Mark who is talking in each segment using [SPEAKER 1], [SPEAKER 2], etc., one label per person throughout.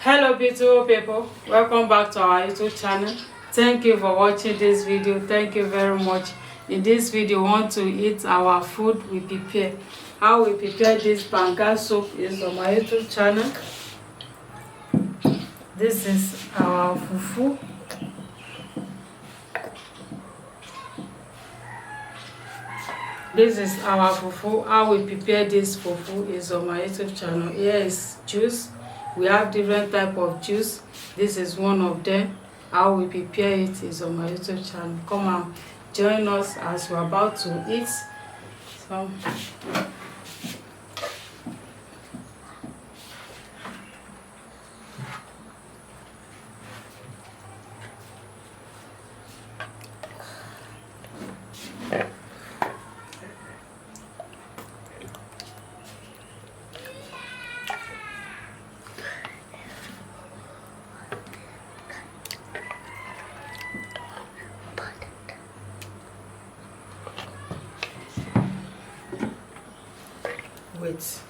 [SPEAKER 1] Hello beautiful people, welcome back to our YouTube channel. Thank you for watching this video. Thank you very much. In this video we want to eat our food we prepare. How we prepare this banga soup is on my YouTube channel. This is our fufu. This is our fufu. How we prepare this fufu is on my YouTube channel. Here is juice. We have different type of juice. This is one of them. How we prepare it is on my YouTube channel. Come and join us as we're about to eat some. Wait.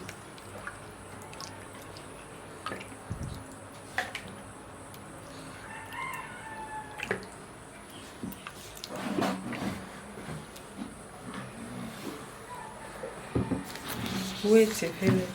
[SPEAKER 1] Wait a minute.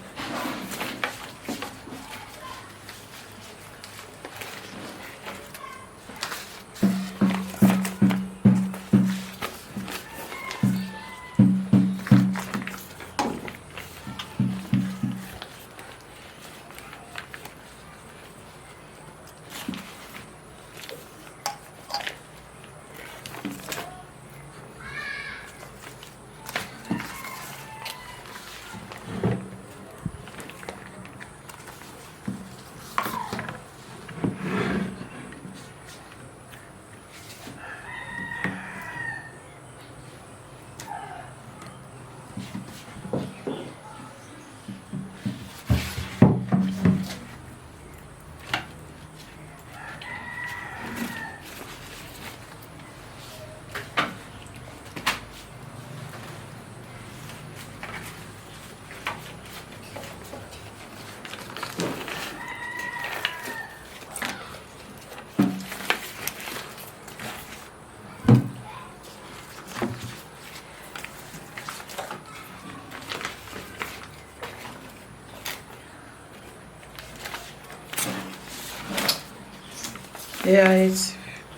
[SPEAKER 1] Yeah, it's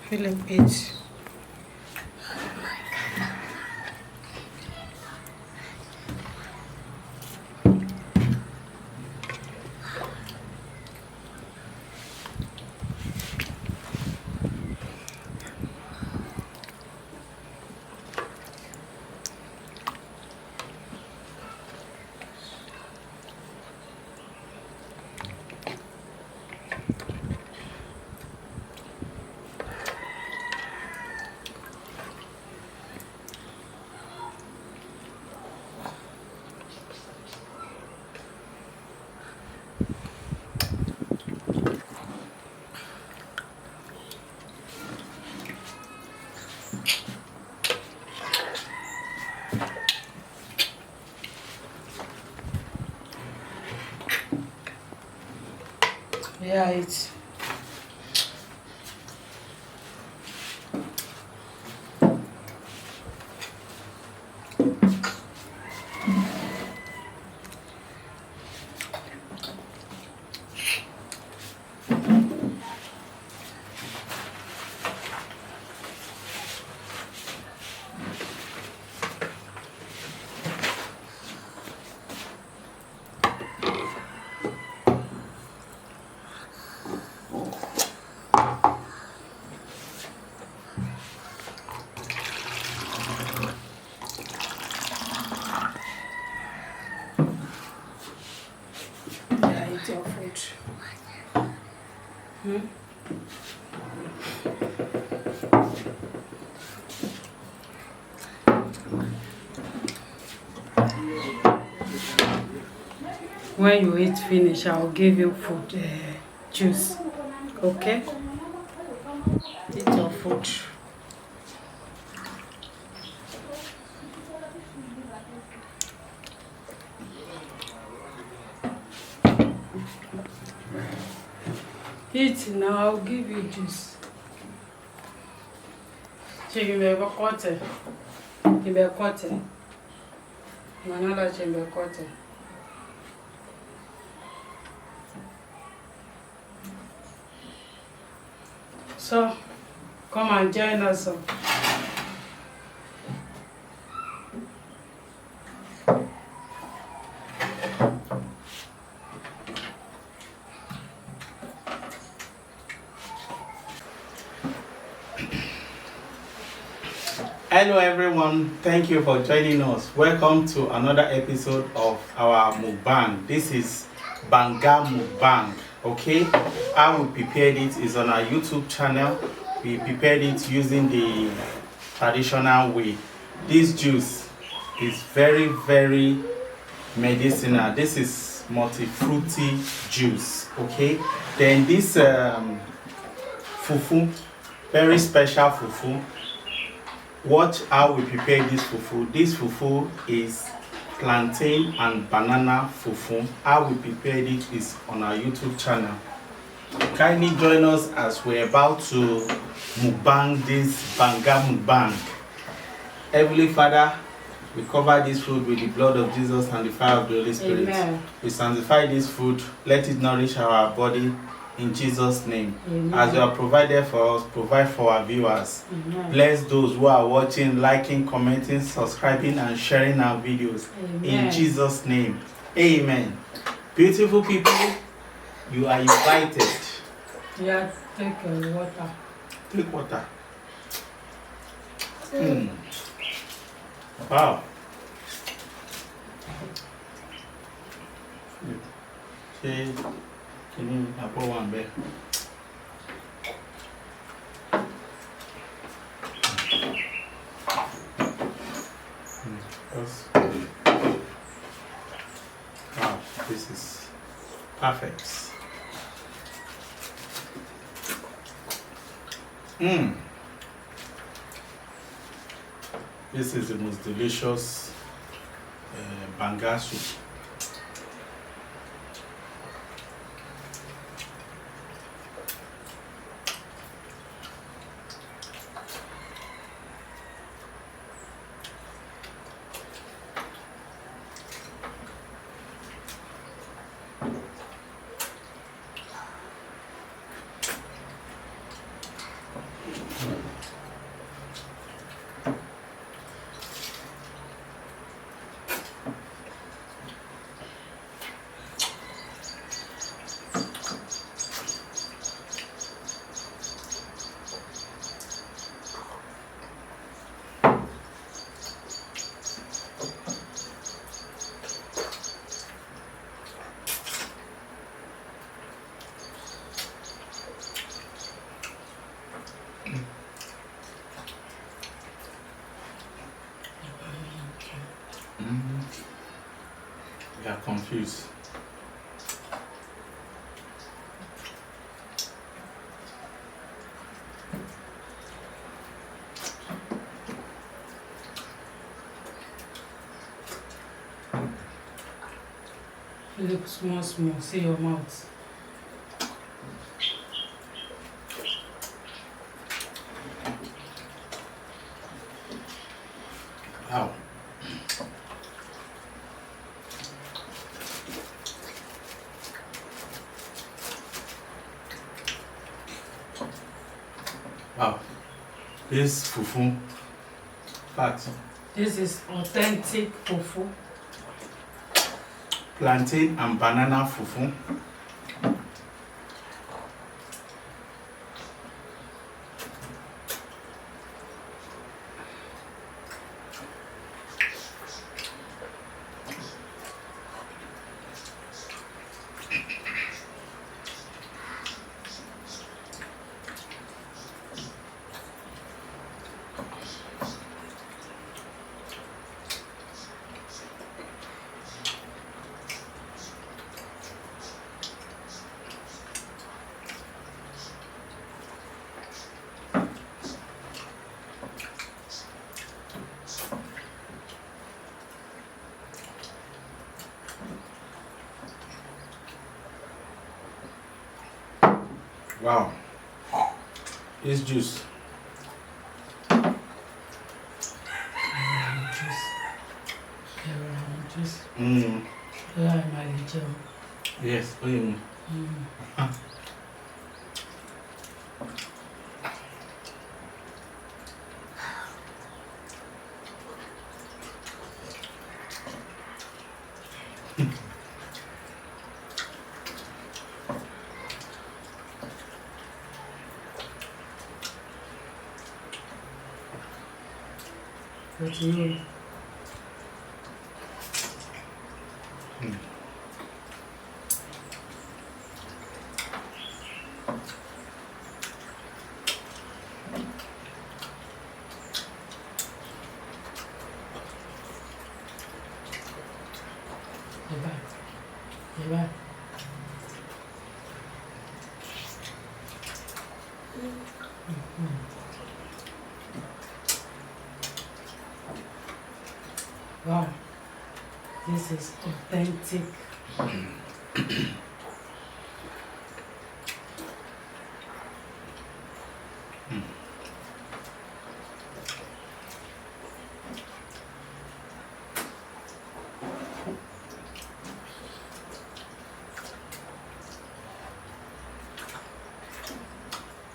[SPEAKER 1] feeling it. Yeah, it's your food. When you eat finish, I'll give you food juice. Okay? Eat your food. Eat now, I'll give you juice. Chimbe kote. Chimbe kote. Manala chimbe kote. So, come and join us.
[SPEAKER 2] Hello everyone, thank you for joining us. Welcome to another episode of our Mukbang. This is Banga Mukbang, okay? How we prepared it is on our YouTube channel. We prepared it using the traditional way. This juice is very, very medicinal. This is multi-fruity juice, okay? Then this fufu, very special fufu. Watch how we prepare this fufu. This fufu is plantain and banana fufu. How we prepared it is on our YouTube channel. Kindly join us as we're about to mukbang this Banga mukbang. Heavenly Father, we cover this food with the blood of Jesus and the fire of the Holy Spirit.
[SPEAKER 1] Amen.
[SPEAKER 2] We sanctify this food. Let it nourish our body. In Jesus' name.
[SPEAKER 1] Amen.
[SPEAKER 2] As you have provided for us, provide for our viewers.
[SPEAKER 1] Amen.
[SPEAKER 2] Bless those who are watching, liking, commenting, subscribing, and sharing our videos.
[SPEAKER 1] Amen.
[SPEAKER 2] In Jesus' name. Amen. Beautiful people, you are invited.
[SPEAKER 1] Yeah, take water.
[SPEAKER 2] Take water. Wow. Okay. Can you pour one back? Wow, this is perfect. This is the most delicious banga soup. You are confused.
[SPEAKER 1] Look small, see your mouth.
[SPEAKER 2] Wow. Wow. This fufu, fact.
[SPEAKER 1] This is authentic fufu.
[SPEAKER 2] Plantain and banana fufu. Wow. It's juice.
[SPEAKER 1] Juice.
[SPEAKER 2] Mm.
[SPEAKER 1] Yeah, my little.
[SPEAKER 2] Yes. Mm.
[SPEAKER 1] But you. Yeah. Wow, this is authentic.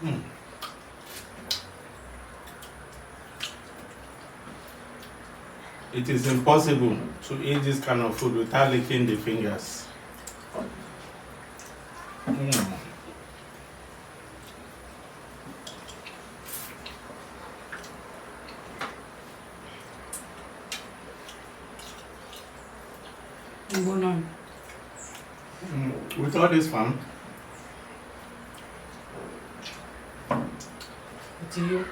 [SPEAKER 2] Mm. It is impossible to eat this kind of food without licking the fingers. Mm. With all this fun,
[SPEAKER 1] To you.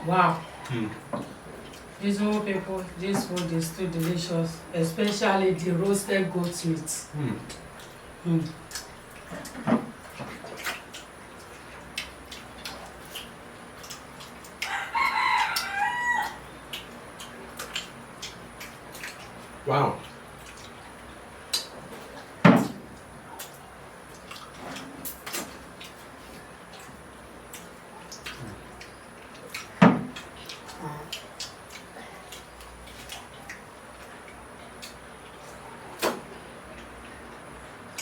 [SPEAKER 1] Wow. Beautiful people, this food is too delicious, especially the roasted goat meat.
[SPEAKER 2] wow.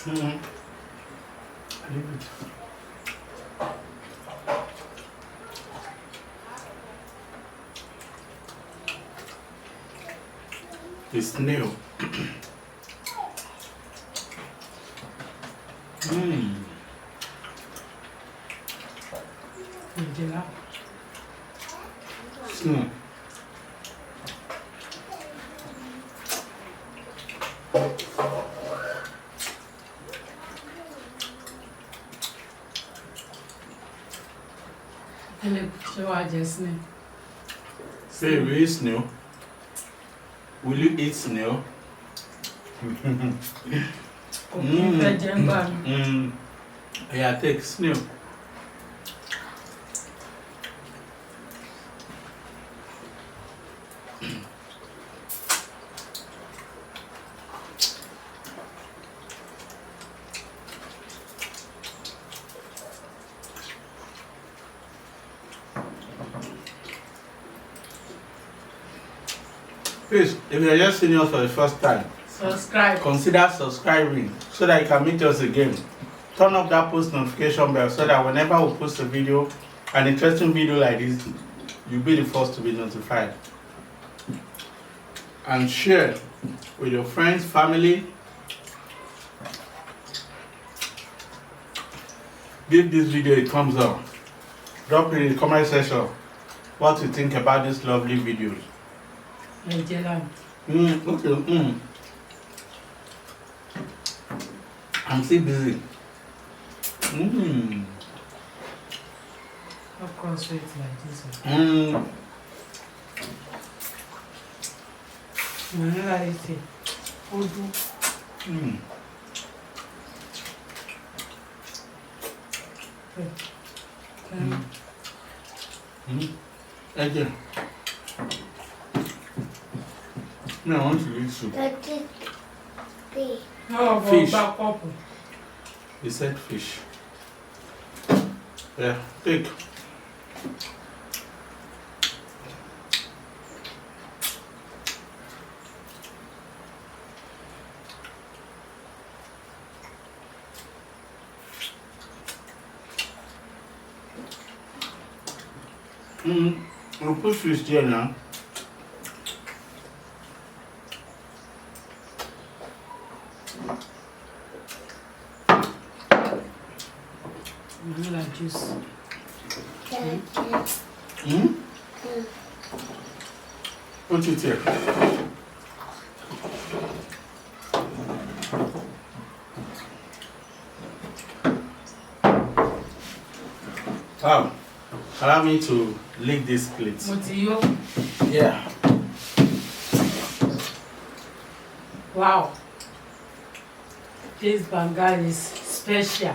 [SPEAKER 2] Leave it. It's new. Say, will you snail? Will you eat snail? Yeah, take snail. Please, if you're just seeing us for the first time,
[SPEAKER 1] subscribe.
[SPEAKER 2] Consider subscribing so that you can meet us again. Turn up that post notification bell so that whenever we post a video, an interesting video like this, you'll be the first to be notified. And share with your friends, family. Give this video a thumbs up. Drop it in the comment section what you think about this lovely videos.
[SPEAKER 1] Okay.
[SPEAKER 2] I'm still busy.
[SPEAKER 1] Of course, it's like this
[SPEAKER 2] Thank you. No, I want to eat soup.
[SPEAKER 1] How about
[SPEAKER 2] Fish.
[SPEAKER 1] back up?
[SPEAKER 2] He said fish. Yeah, take. I'll put fish there now.
[SPEAKER 1] Vanilla juice.
[SPEAKER 2] Put it here. Wow. Allow me to lick this plate.
[SPEAKER 1] Mutiyo.
[SPEAKER 2] Yeah.
[SPEAKER 1] Wow. This banga is special.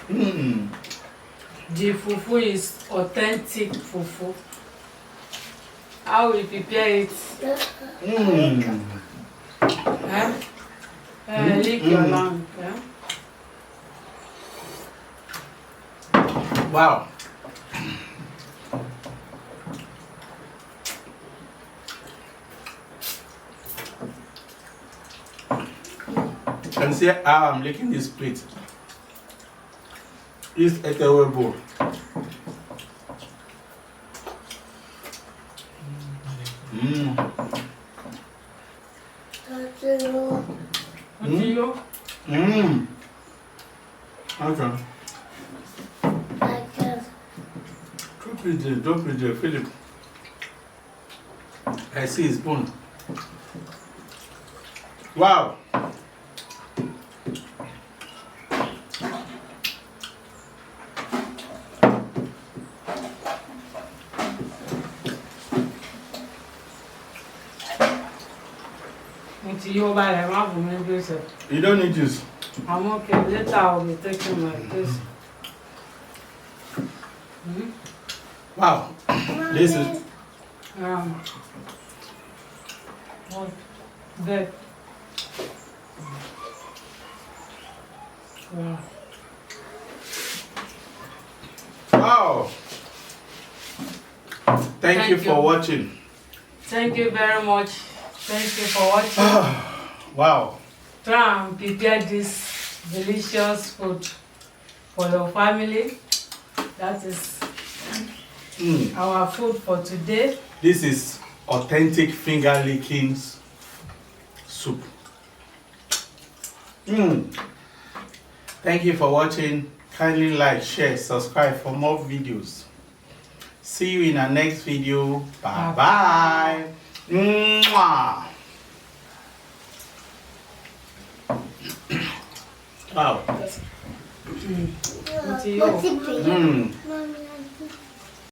[SPEAKER 1] The fufu is authentic fufu. How we prepare it? Lick your tongue. Yeah?
[SPEAKER 2] Wow. You can see how I'm licking this plate. It's a terrible.
[SPEAKER 1] Mutiyo.
[SPEAKER 2] Okay. Drop it there, Philip. I see his bone. Wow.
[SPEAKER 1] Mutiyo, by the mouth,
[SPEAKER 2] You don't need juice.
[SPEAKER 1] I'm okay. Later I'll be taking my this.
[SPEAKER 2] Wow. This is
[SPEAKER 1] What? That. Wow.
[SPEAKER 2] wow. Thank you for watching.
[SPEAKER 1] Thank you very much. Thank you for watching.
[SPEAKER 2] Wow.
[SPEAKER 1] Try and prepare this delicious food for your family. That is our food for today.
[SPEAKER 2] This is authentic finger licking soup. Thank you for watching. Kindly like, share, subscribe for more videos. See you in our next video. Bye bye. Mwah. Wow.
[SPEAKER 1] Mutiyo.